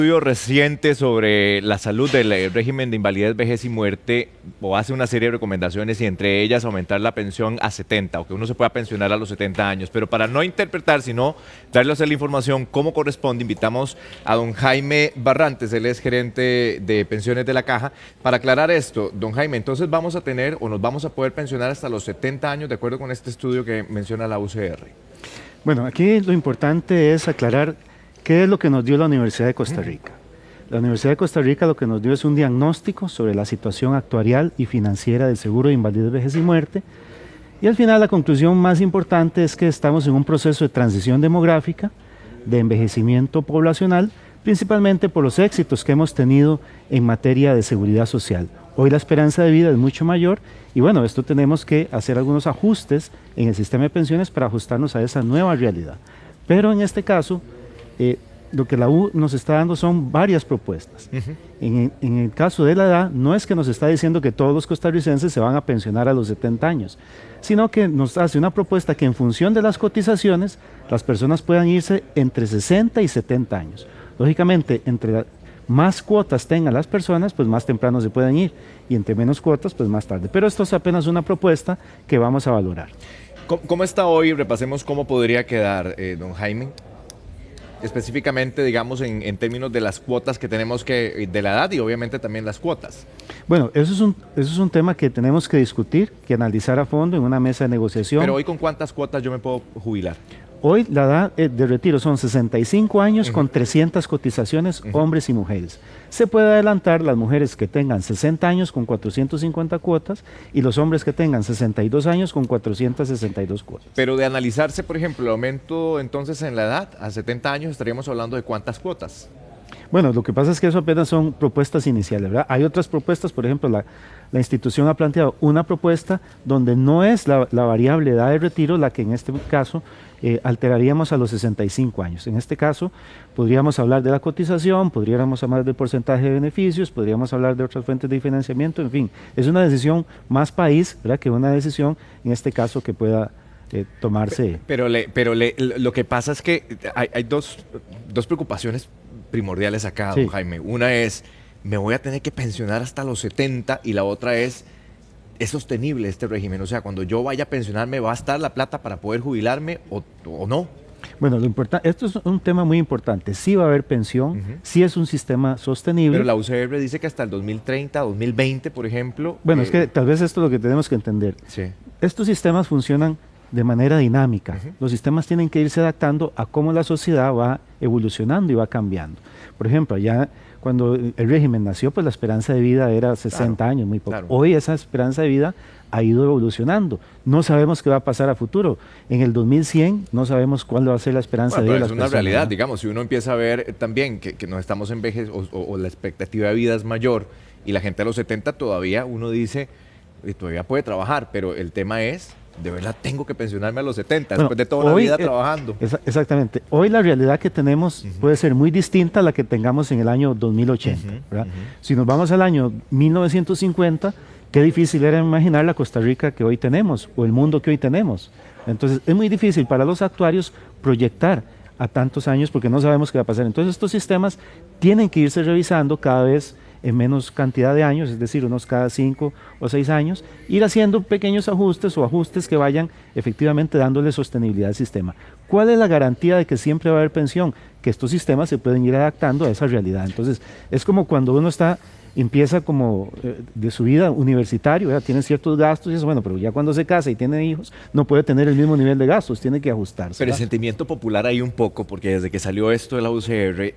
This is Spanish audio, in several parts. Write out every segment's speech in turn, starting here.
Estudio reciente sobre la salud del régimen de invalidez, vejez y muerte, o hace una serie de recomendaciones y entre ellas aumentar la pensión a 70, o que uno se pueda pensionar a los 70 años. Pero para no interpretar, sino darle a usted la información como corresponde, invitamos a don Jaime Barrantes, él es gerente de pensiones de la Caja, para aclarar esto. Don Jaime, entonces vamos a tener o nos vamos a poder pensionar hasta los 70 años, de acuerdo con este estudio que menciona la UCR. Bueno, aquí lo importante es aclarar qué es lo que nos dio la Universidad de Costa Rica. La Universidad de Costa Rica lo que nos dio es un diagnóstico sobre la situación actuarial y financiera del seguro de invalidez, vejez y muerte. Y al final la conclusión más importante es que estamos en un proceso de transición demográfica, de envejecimiento poblacional, principalmente por los éxitos que hemos tenido en materia de seguridad social. Hoy la esperanza de vida es mucho mayor y bueno, esto tenemos que hacer algunos ajustes en el sistema de pensiones para ajustarnos a esa nueva realidad. Pero en este caso, lo que la U nos está dando son varias propuestas. En el caso de la edad, no es que nos está diciendo que todos los costarricenses se van a pensionar a los 70 años, sino que nos hace una propuesta que en función de las cotizaciones, las personas puedan irse entre 60 y 70 años. Lógicamente, entre más cuotas tengan las personas, pues más temprano se pueden ir, y entre menos cuotas, pues más tarde. Pero esto es apenas una propuesta que vamos a valorar. ¿Cómo está hoy? Repasemos cómo podría quedar, don Jaime. Específicamente, digamos, en términos de las cuotas que tenemos que, de la edad y obviamente también las cuotas. Bueno, eso es un tema que tenemos que discutir, que analizar a fondo en una mesa de negociación. Pero hoy, ¿con cuántas cuotas yo me puedo jubilar? Hoy la edad de retiro son 65 años con 300 cotizaciones, hombres y mujeres. Se puede adelantar las mujeres que tengan 60 años con 450 cuotas y los hombres que tengan 62 años con 462 cuotas. Pero de analizarse, por ejemplo, el aumento entonces en la edad, a 70 años estaríamos hablando de ¿cuántas cuotas? Bueno, lo que pasa es que eso apenas son propuestas iniciales, ¿verdad? Hay otras propuestas, por ejemplo, la institución ha planteado una propuesta donde no es la variable edad de retiro la que en este caso alteraríamos a los 65 años. En este caso, podríamos hablar de la cotización, podríamos hablar del porcentaje de beneficios, podríamos hablar de otras fuentes de financiamiento, en fin, es una decisión más país, ¿verdad?, que una decisión, en este caso, que pueda tomarse. Pero lo que pasa es que hay dos preocupaciones primordiales acá, don Jaime. Una es, me voy a tener que pensionar hasta los 70 y la otra es sostenible este régimen? O sea, cuando yo vaya a pensionarme, ¿va a estar la plata para poder jubilarme o no? Bueno, esto es un tema muy importante. Sí va a haber pensión, sí es un sistema sostenible. Pero la UCR dice que hasta el 2030, 2020, por ejemplo. Bueno, es que tal vez esto es lo que tenemos que entender. Sí. Estos sistemas funcionan de manera dinámica. Los sistemas tienen que irse adaptando a cómo la sociedad va evolucionando y va cambiando. Por ejemplo, ya cuando el régimen nació, pues la esperanza de vida era 60 años, muy poco. Claro. Hoy esa esperanza de vida ha ido evolucionando. No sabemos qué va a pasar a futuro. En el 2100 no sabemos cuál va a ser la esperanza de vida de las personas. Es una realidad, digamos, si uno empieza a ver también que nos estamos envejeciendo o la expectativa de vida es mayor y la gente a los 70 todavía uno dice, todavía puede trabajar, pero el tema es, de verdad tengo que pensionarme a los 70, después de toda la vida trabajando. Exactamente. Hoy la realidad que tenemos puede ser muy distinta a la que tengamos en el año 2080. ¿Verdad? Si nos vamos al año 1950, qué difícil era imaginar la Costa Rica que hoy tenemos o el mundo que hoy tenemos. Entonces es muy difícil para los actuarios proyectar a tantos años porque no sabemos qué va a pasar. Entonces estos sistemas tienen que irse revisando cada vez en menos cantidad de años, es decir, unos cada 5 o 6 años, ir haciendo pequeños ajustes o ajustes que vayan efectivamente dándole sostenibilidad al sistema. ¿Cuál es la garantía de que siempre va a haber pensión? Que estos sistemas se pueden ir adaptando a esa realidad. Entonces, es como cuando uno empieza como de su vida universitario, ¿verdad? Tiene ciertos gastos y eso, bueno, pero ya cuando se casa y tiene hijos, no puede tener el mismo nivel de gastos, tiene que ajustarse. Pero el sentimiento popular hay un poco, porque desde que salió esto de la UCR,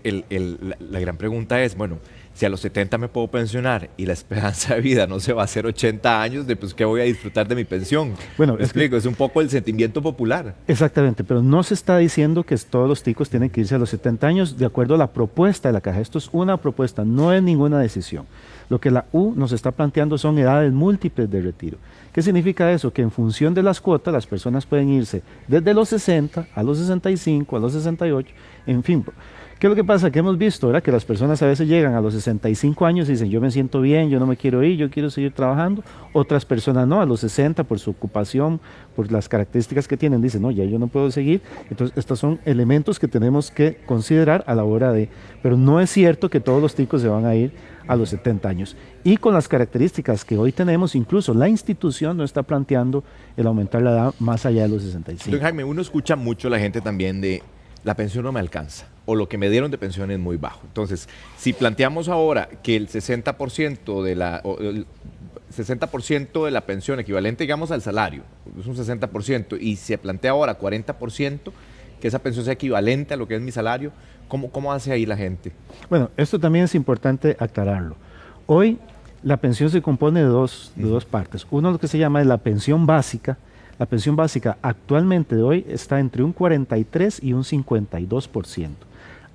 la gran pregunta es, bueno, si a los 70 me puedo pensionar y la esperanza de vida no se va a hacer 80 años, pues ¿qué voy a disfrutar de mi pensión? Bueno, es un poco el sentimiento popular. Exactamente, pero no se está diciendo que todos los ticos tienen que irse a los 70 años de acuerdo a la propuesta de la Caja. Esto es una propuesta, no es ninguna decisión. Lo que la U nos está planteando son edades múltiples de retiro. ¿Qué significa eso? Que en función de las cuotas las personas pueden irse desde los 60 a los 65, a los 68, en fin. ¿Qué es lo que pasa? Que hemos visto, ¿verdad? Que las personas a veces llegan a los 65 años y dicen, yo me siento bien, yo no me quiero ir, yo quiero seguir trabajando. Otras personas no, a los 60 por su ocupación, por las características que tienen, dicen, no, ya yo no puedo seguir. Entonces, estos son elementos que tenemos que considerar a la hora de... Pero no es cierto que todos los ticos se van a ir a los 70 años. Y con las características que hoy tenemos, incluso la institución no está planteando el aumentar la edad más allá de los 65. Don Jaime, uno escucha mucho a la gente también de la pensión no me alcanza o lo que me dieron de pensión es muy bajo. Entonces, si planteamos ahora que el 60% de la... el 60% de la pensión equivalente, digamos, al salario, es un 60%, y se plantea ahora 40%, que esa pensión sea equivalente a lo que es mi salario, ¿cómo hace ahí la gente? Bueno, esto también es importante aclararlo. Hoy la pensión se compone de dos partes. Uno lo que se llama es la pensión básica. La pensión básica actualmente de hoy está entre un 43 y un 52%.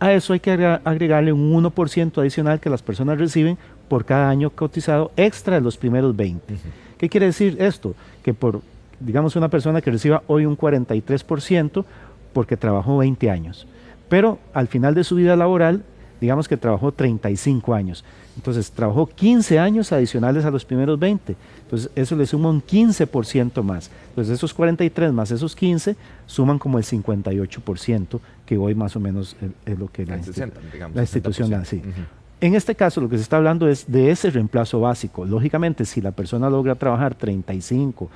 A eso hay que agregarle un 1% adicional que las personas reciben por cada año cotizado extra de los primeros 20. ¿Qué quiere decir esto? Que por, digamos, una persona que reciba hoy un 43% porque trabajó 20 años, pero al final de su vida laboral, digamos que trabajó 35 años. Entonces, trabajó 15 años adicionales a los primeros 20. Entonces, eso le suma un 15% más. Entonces, esos 43 más esos 15 suman como el 58%, que hoy más o menos es lo que la 60, digamos, la institución da. Sí. Uh-huh. En este caso, lo que se está hablando es de ese reemplazo básico. Lógicamente, si la persona logra trabajar 35,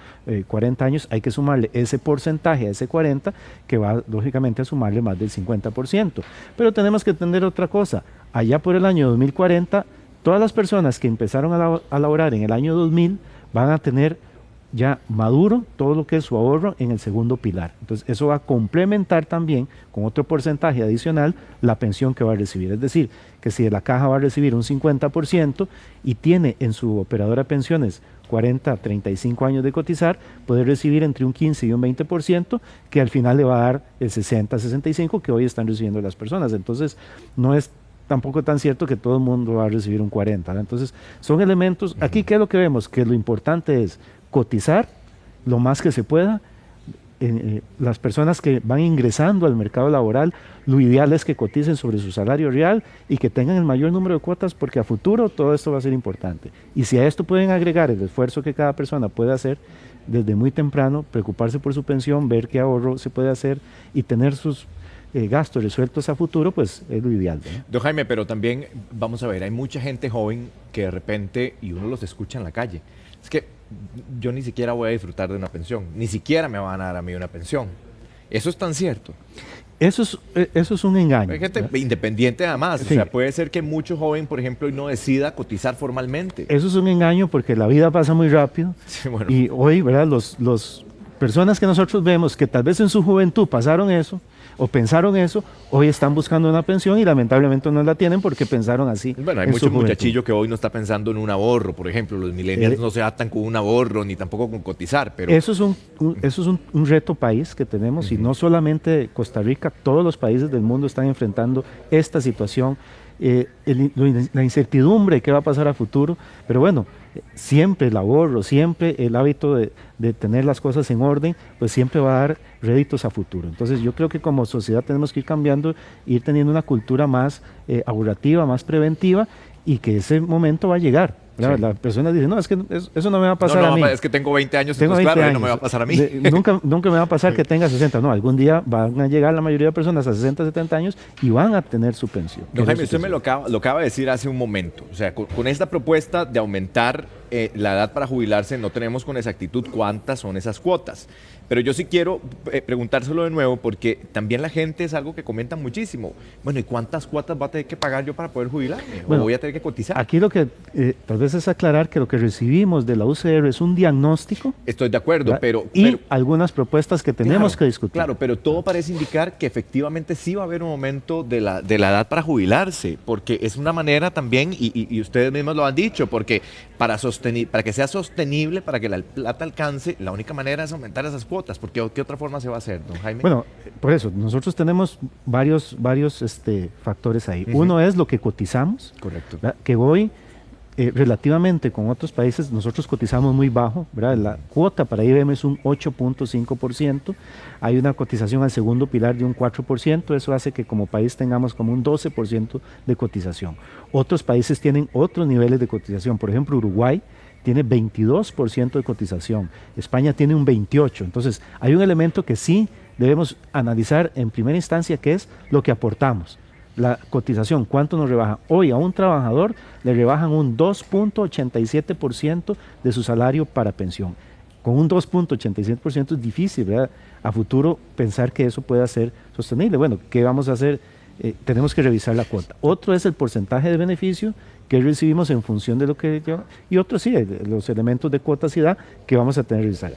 40 años, hay que sumarle ese porcentaje a ese 40, que va, lógicamente, a sumarle más del 50%. Pero tenemos que entender otra cosa. Allá por el año 2040, todas las personas que empezaron a laborar en el año 2000 van a tener ya maduro todo lo que es su ahorro en el segundo pilar. Entonces, eso va a complementar también con otro porcentaje adicional la pensión que va a recibir. Es decir, que si de la caja va a recibir un 50% y tiene en su operadora de pensiones 40, 35 años de cotizar, puede recibir entre un 15 y un 20%, que al final le va a dar el 60, 65 que hoy están recibiendo las personas. Entonces, no es tampoco tan cierto que todo el mundo va a recibir un 40. ¿no? Entonces, son elementos. Aquí, ¿qué es lo que vemos? Que lo importante es cotizar lo más que se pueda. Las personas que van ingresando al mercado laboral, lo ideal es que coticen sobre su salario real y que tengan el mayor número de cuotas, porque a futuro todo esto va a ser importante. Y si a esto pueden agregar el esfuerzo que cada persona puede hacer desde muy temprano, preocuparse por su pensión, ver qué ahorro se puede hacer y tener sus gastos resueltos a futuro, pues es lo ideal. ¿no? Don Jaime, pero también, vamos a ver, hay mucha gente joven que de repente, y uno los escucha en la calle, es que yo ni siquiera voy a disfrutar de una pensión, ni siquiera me van a dar a mí una pensión. Eso es tan cierto. Eso es un engaño. Hay gente independiente además, sí. O sea, puede ser que mucho joven, por ejemplo, no decida cotizar formalmente. Eso es un engaño porque la vida pasa muy rápido. Sí, bueno. Y hoy, ¿verdad? Los personas que nosotros vemos que tal vez en su juventud pasaron eso, o pensaron eso, hoy están buscando una pensión y lamentablemente no la tienen porque pensaron así. Bueno, hay mucho muchachillo que hoy no está pensando en un ahorro, por ejemplo, los millennials no se atan con un ahorro ni tampoco con cotizar, pero... Eso es un reto país que tenemos y no solamente Costa Rica, todos los países del mundo están enfrentando esta situación, la incertidumbre de qué va a pasar a futuro, pero bueno, siempre el ahorro, siempre el hábito de tener las cosas en orden, pues siempre va a dar réditos a futuro. Entonces yo creo que como sociedad tenemos que ir cambiando, ir teniendo una cultura más ahorrativa, más preventiva, y que ese momento va a llegar. Sí. La persona dice, no, es que eso no me va a pasar a mí. Es que tengo 20 años, tengo entonces 20 claro, años. No me va a pasar a mí. Nunca me va a pasar que tenga 60. No, algún día van a llegar la mayoría de personas a 60, 70 años y van a tener su pensión. Don Jaime, usted me lo acaba de decir hace un momento. O sea, con esta propuesta de aumentar la edad para jubilarse, no tenemos con exactitud cuántas son esas cuotas. Pero yo sí quiero preguntárselo de nuevo, porque también la gente es algo que comenta muchísimo. Bueno, ¿y cuántas cuotas va a tener que pagar yo para poder jubilarme? Bueno, ¿O voy a tener que cotizar? Aquí lo que tal vez es aclarar que lo que recibimos de la UCR es un diagnóstico. Estoy de acuerdo, pero algunas propuestas que tenemos que discutir. Claro, pero todo parece indicar que efectivamente sí va a haber un aumento de la edad para jubilarse, porque es una manera también, y ustedes mismos lo han dicho, porque para que sea sostenible, para que la plata alcance, la única manera es aumentar esas cuotas, porque ¿qué otra forma se va a hacer, don Jaime? Bueno, por eso, nosotros tenemos varios factores ahí. Uno es lo que cotizamos. Correcto. Que hoy relativamente con otros países, nosotros cotizamos muy bajo, ¿verdad? La cuota para IBM es un 8.5%, hay una cotización al segundo pilar de un 4%, eso hace que como país tengamos como un 12% de cotización. Otros países tienen otros niveles de cotización, por ejemplo Uruguay tiene 22% de cotización, España tiene un 28%, entonces hay un elemento que sí debemos analizar en primera instancia, que es lo que aportamos. La cotización, ¿cuánto nos rebaja? Hoy a un trabajador le rebajan un 2.87% de su salario para pensión. Con un 2.87% es difícil, ¿verdad? A futuro pensar que eso pueda ser sostenible. Bueno, ¿qué vamos a hacer? Tenemos que revisar la cuota. Otro es el porcentaje de beneficio que recibimos en función de lo que lleva, y otro sí, los elementos de cuotacidad que vamos a tener que revisar.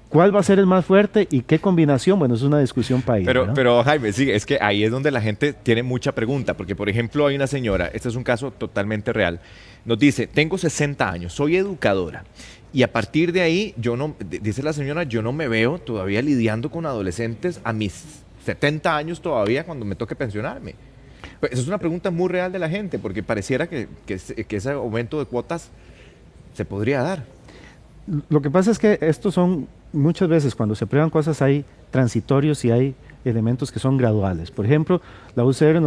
¿Cuál va a ser el más fuerte y qué combinación? Bueno, es una discusión país. Pero Jaime, sí, es que ahí es donde la gente tiene mucha pregunta, porque por ejemplo hay una señora, este es un caso totalmente real, nos dice, tengo 60 años, soy educadora, y a partir de ahí, dice la señora, yo no me veo todavía lidiando con adolescentes a mis 70 años todavía cuando me toque pensionarme. Pues, esa es una pregunta muy real de la gente, porque pareciera que ese aumento de cuotas se podría dar. Lo que pasa es que estos son, muchas veces cuando se prueban cosas hay transitorios y hay elementos que son graduales. Por ejemplo, la UCR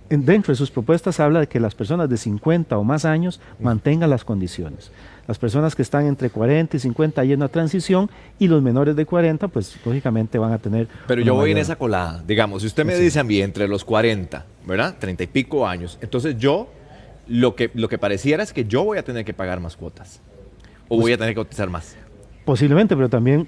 dentro de sus propuestas habla de que las personas de 50 o más años mantengan las condiciones. Las personas que están entre 40 y 50 hay una transición y los menores de 40 pues lógicamente van a tener... Pero yo voy en esa colada, digamos, si usted me dice a mí entre los 40, ¿verdad? 30 y pico años, entonces yo lo que pareciera es que yo voy a tener que pagar más cuotas o voy a tener que cotizar más. Posiblemente, pero también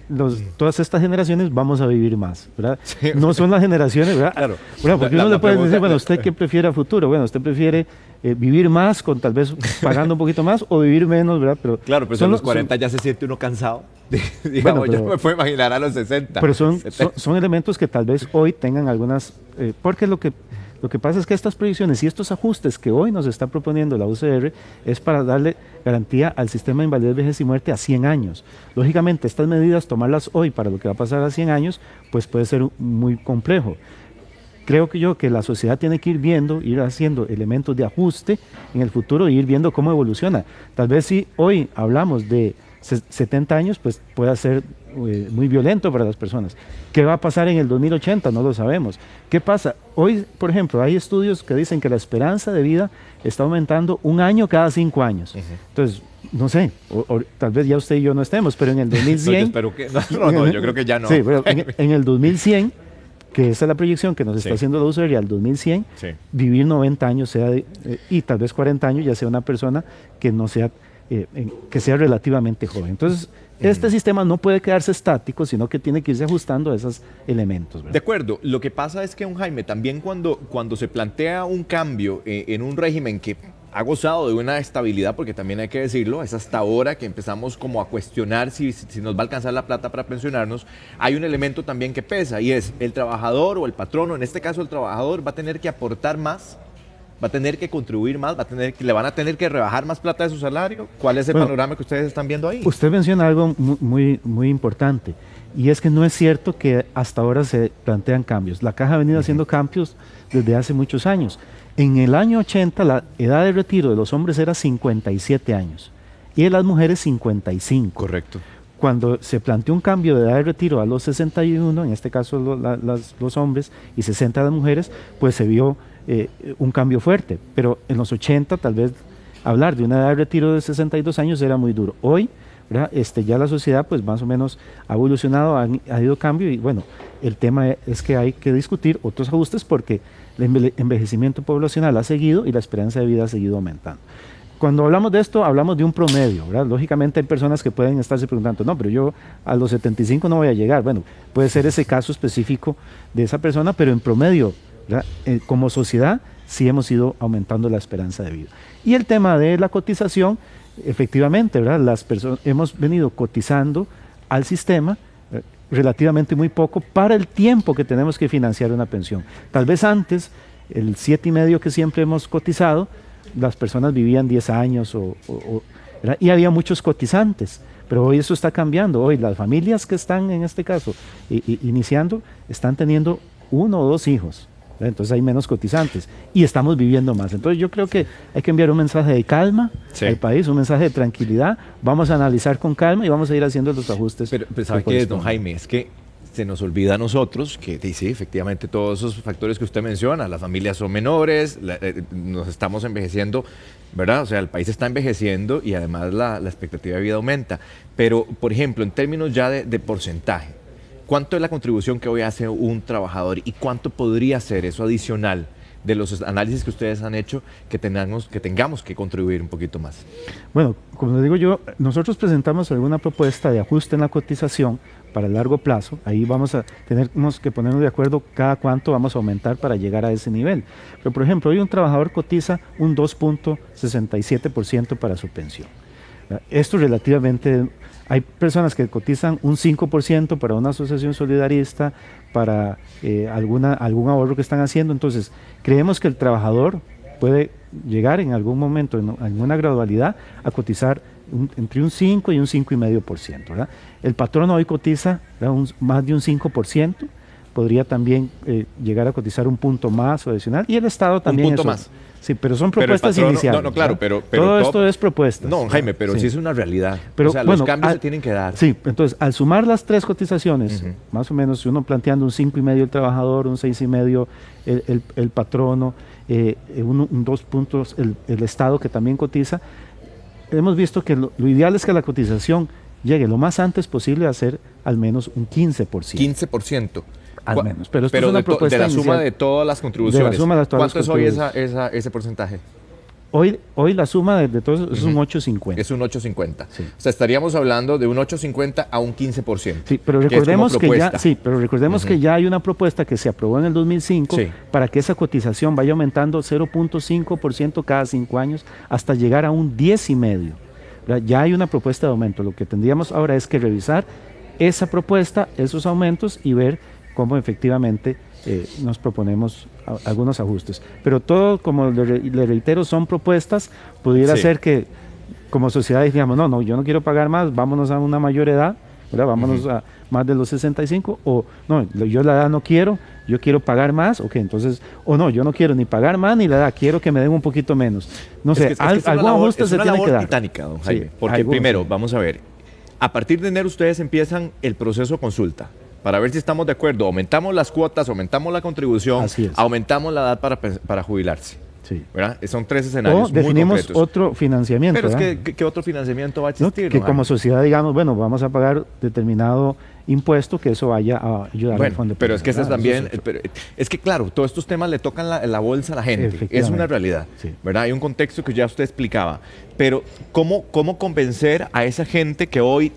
todas estas generaciones vamos a vivir más, ¿verdad? Sí. No son las generaciones, ¿verdad? Claro. Bueno, porque uno le puede decir, bueno, ¿usted qué prefiere a futuro? Bueno, ¿usted prefiere vivir más, con tal vez pagando un poquito más, o vivir menos, ¿verdad? Pero claro, pero a los 40 ya se siente uno cansado. Digamos, bueno, yo me puedo imaginar a los 60. Pero son elementos que tal vez hoy tengan algunas... porque lo que pasa es que estas proyecciones y estos ajustes que hoy nos está proponiendo la UCR es para darle garantía al sistema de invalidez, vejez y muerte a 100 años. Lógicamente, estas medidas, tomarlas hoy para lo que va a pasar a 100 años, pues puede ser muy complejo. Creo que la sociedad tiene que ir haciendo elementos de ajuste en el futuro e ir viendo cómo evoluciona. Tal vez si hoy hablamos de 70 años, pues pueda ser muy violento para las personas. ¿Qué va a pasar en el 2080? No lo sabemos. ¿Qué pasa? Hoy, por ejemplo, hay estudios que dicen que la esperanza de vida está aumentando 1 año cada 5 años. Entonces, no sé, o tal vez ya usted y yo no estemos, pero en el 2100... yo espero que no, yo creo que ya no. Sí, pero en el 2100, que esa es la proyección que nos está haciendo la UCR, al 2100, vivir 90 años y tal vez 40 años ya sea una persona que no sea... que sea relativamente joven. Entonces, este sistema no puede quedarse estático, sino que tiene que irse ajustando a esos elementos, ¿verdad? De acuerdo. Lo que pasa es que, Jaime, también cuando se plantea un cambio en un régimen que ha gozado de una estabilidad, porque también hay que decirlo, es hasta ahora que empezamos como a cuestionar si nos va a alcanzar la plata para pensionarnos, hay un elemento también que pesa, y es el trabajador o el patrono, en este caso el trabajador, va a tener que aportar más, va a tener que contribuir más, le van a tener que rebajar más plata de su salario. ¿Cuál es el panorama que ustedes están viendo ahí? Usted menciona algo muy importante, y es que no es cierto que hasta ahora se plantean cambios. La Caja ha venido haciendo cambios desde hace muchos años. En el año 80 la edad de retiro de los hombres era 57 años y de las mujeres 55. Correcto. Cuando se planteó un cambio de edad de retiro a los 61, en este caso los hombres, y 60 las mujeres, pues se vio un cambio fuerte. Pero en los 80 tal vez hablar de una edad de retiro de 62 años era muy duro. Hoy, ¿verdad? Ya la sociedad pues más o menos ha evolucionado, ha ido cambio, y bueno, el tema es que hay que discutir otros ajustes porque el envejecimiento poblacional ha seguido y la esperanza de vida ha seguido aumentando. Cuando hablamos de esto, hablamos de un promedio, ¿verdad? Lógicamente hay personas que pueden estarse preguntando, no, pero yo a los 75 no voy a llegar. Bueno, puede ser ese caso específico de esa persona, pero en promedio, ¿verdad? Como sociedad sí hemos ido aumentando la esperanza de vida. Y el tema de la cotización, efectivamente, ¿verdad? Las personas hemos venido cotizando al sistema relativamente muy poco para el tiempo que tenemos que financiar una pensión. Tal vez antes, el 7,5 que siempre hemos cotizado, las personas vivían 10 años y había muchos cotizantes, pero hoy eso está cambiando. Hoy las familias que están en este caso iniciando están teniendo 1 o 2 hijos. ¿verdad? Entonces hay menos cotizantes y estamos viviendo más. Entonces yo creo que hay que enviar un mensaje de calma al país, un mensaje de tranquilidad. Vamos a analizar con calma y vamos a ir haciendo los ajustes. Pero ¿sabe qué, don Jaime? Es que se nos olvida a nosotros que sí, efectivamente todos esos factores que usted menciona, las familias son menores, nos estamos envejeciendo, ¿verdad? O sea, el país está envejeciendo y además la expectativa de vida aumenta. Pero, por ejemplo, en términos ya de porcentaje, ¿cuánto es la contribución que hoy hace un trabajador y cuánto podría ser eso adicional de los análisis que ustedes han hecho que tengamos que contribuir un poquito más? Bueno, como les digo yo, nosotros presentamos alguna propuesta de ajuste en la cotización para el largo plazo. Ahí vamos a tenemos que ponernos de acuerdo cada cuánto vamos a aumentar para llegar a ese nivel. Pero, por ejemplo, hoy un trabajador cotiza un 2.67% para su pensión. Esto relativamente, hay personas que cotizan un 5% para una asociación solidarista, para algún ahorro que están haciendo. Entonces, creemos que el trabajador puede llegar en algún momento, en una gradualidad, a cotizar entre un 5 y un 5,5%, ¿verdad? El patrono hoy cotiza más de un 5%, podría también llegar a cotizar un punto más o adicional, y el Estado también. Un punto más. Sí, pero son propuestas iniciales. No, claro, pero todo esto es propuestas. No, Jaime, pero sí es una realidad. Pero, o sea, los cambios se tienen que dar. Sí, entonces, al sumar las tres cotizaciones, más o menos, uno planteando un 5,5 el trabajador, un 6,5 el patrono, un 2 puntos el Estado que también cotiza, hemos visto que lo ideal es que la cotización llegue lo más antes posible a ser al menos un 15%. 15%. Al menos, pero esto es una propuesta de la suma de todas las contribuciones. De la suma de todas ¿Cuánto es hoy ese porcentaje? Hoy la suma de todo es un 8,50. Es un 8,50. Sí. O sea, estaríamos hablando de un 8,50 a un 15%. Sí, pero recordemos que ya hay una propuesta que se aprobó en el 2005 para que esa cotización vaya aumentando 0.5% cada 5 años hasta llegar a un 10,5%. Ya hay una propuesta de aumento. Lo que tendríamos ahora es que revisar esa propuesta, esos aumentos y ver cómo efectivamente nos proponemos algunos ajustes. Pero todo, como le reitero, son propuestas. Pudiera ser que como sociedad digamos, no, yo no quiero pagar más, vámonos a una mayor edad, ¿verdad? Vámonos a más de los 65, o no, yo la edad no quiero, yo quiero pagar más, ok, entonces, o no, yo no quiero ni pagar más ni la edad, quiero que me den un poquito menos. No sé, algún ajuste se tiene que dar. Es una labor titánica, don Jaime, porque primero, vamos a ver, a partir de enero ustedes empiezan el proceso de consulta para ver si estamos de acuerdo, aumentamos las cuotas, aumentamos la contribución, aumentamos la edad para jubilarse. Sí. ¿Verdad? Son 3 escenarios o definimos muy concretos. Otro financiamiento. Pero es que ¿qué otro financiamiento va a existir? ¿No? Que como sociedad digamos, bueno, vamos a pagar determinado impuesto que eso vaya a ayudar al fondo. Pero es que eso también, es que claro, todos estos temas le tocan la bolsa a la gente, es una realidad, ¿verdad? Hay un contexto que ya usted explicaba, pero ¿cómo convencer a esa gente que hoy,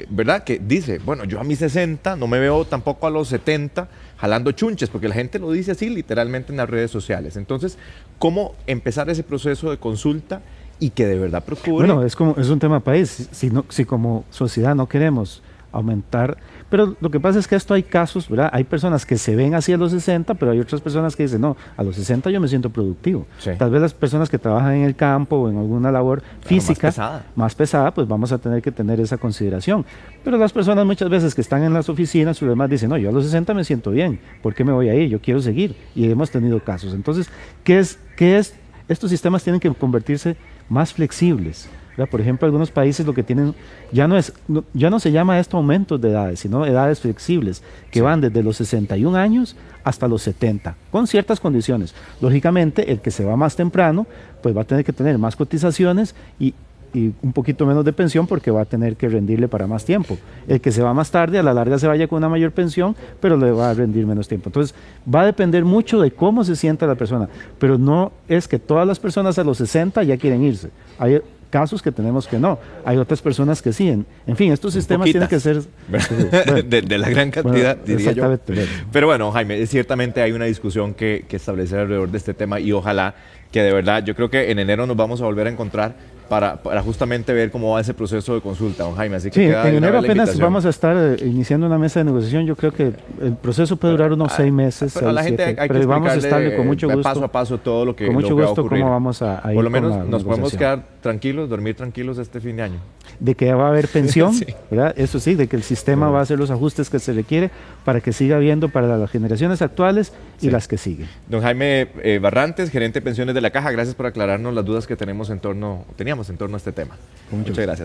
¿verdad? Que dice, bueno, yo a mis 60 no me veo tampoco a los 70 jalando chunches, porque la gente lo dice así literalmente en las redes sociales. Entonces, ¿cómo empezar ese proceso de consulta y que de verdad procure? Bueno, es un tema país. Si como sociedad no queremos aumentar, pero lo que pasa es que esto hay casos, ¿verdad? Hay personas que se ven así a los 60, pero hay otras personas que dicen, no, a los 60 yo me siento productivo. Sí. Tal vez las personas que trabajan en el campo o en alguna labor física más pesada, pues vamos a tener que tener esa consideración. Pero las personas muchas veces que están en las oficinas y demás dicen, no, yo a los 60 me siento bien, ¿por qué me voy ahí? Yo quiero seguir. Y hemos tenido casos. Entonces, ¿qué es? Estos sistemas tienen que convertirse más flexibles. ¿Verdad? Por ejemplo, algunos países lo que tienen ya no se llama esto aumentos de edades, sino edades flexibles, que van desde los 61 años hasta los 70, con ciertas condiciones. Lógicamente, el que se va más temprano, pues va a tener que tener más cotizaciones y un poquito menos de pensión porque va a tener que rendirle para más tiempo. El que se va más tarde, a la larga se vaya con una mayor pensión, pero le va a rendir menos tiempo. Entonces, va a depender mucho de cómo se sienta la persona, pero no es que todas las personas a los 60 ya quieren irse. Hay casos que tenemos que no, hay otras personas que sí. En fin, estos sistemas tienen que ser de la gran cantidad, diría yo. Pero bueno, Jaime, ciertamente hay una discusión que establecer alrededor de este tema y ojalá que de verdad, yo creo que en enero nos vamos a volver a encontrar para justamente ver cómo va ese proceso de consulta, don Jaime. Así que Sí, queda en de una enero vez la apenas invitación. vamos a estar iniciando una mesa de negociación. Yo creo que el proceso puede durar unos 6 meses, Pero a la 6, gente 7, hay que pero vamos a explicarle estarle con mucho gusto, paso a paso todo lo que, con lo mucho que va a gusto ocurrir. cómo vamos a ir Por lo menos con la nos podemos negociación. quedar tranquilos, dormir tranquilos este fin de año. De que va a haber pensión, Sí. ¿verdad? Eso sí, de que el sistema va a hacer los ajustes que se requiere para que siga habiendo para las generaciones actuales y Sí. las que siguen. Don Jaime Barrantes, gerente de pensiones de la Caja, gracias por aclararnos las dudas que teníamos en torno a este tema. Con mucho Muchas gusto. gracias.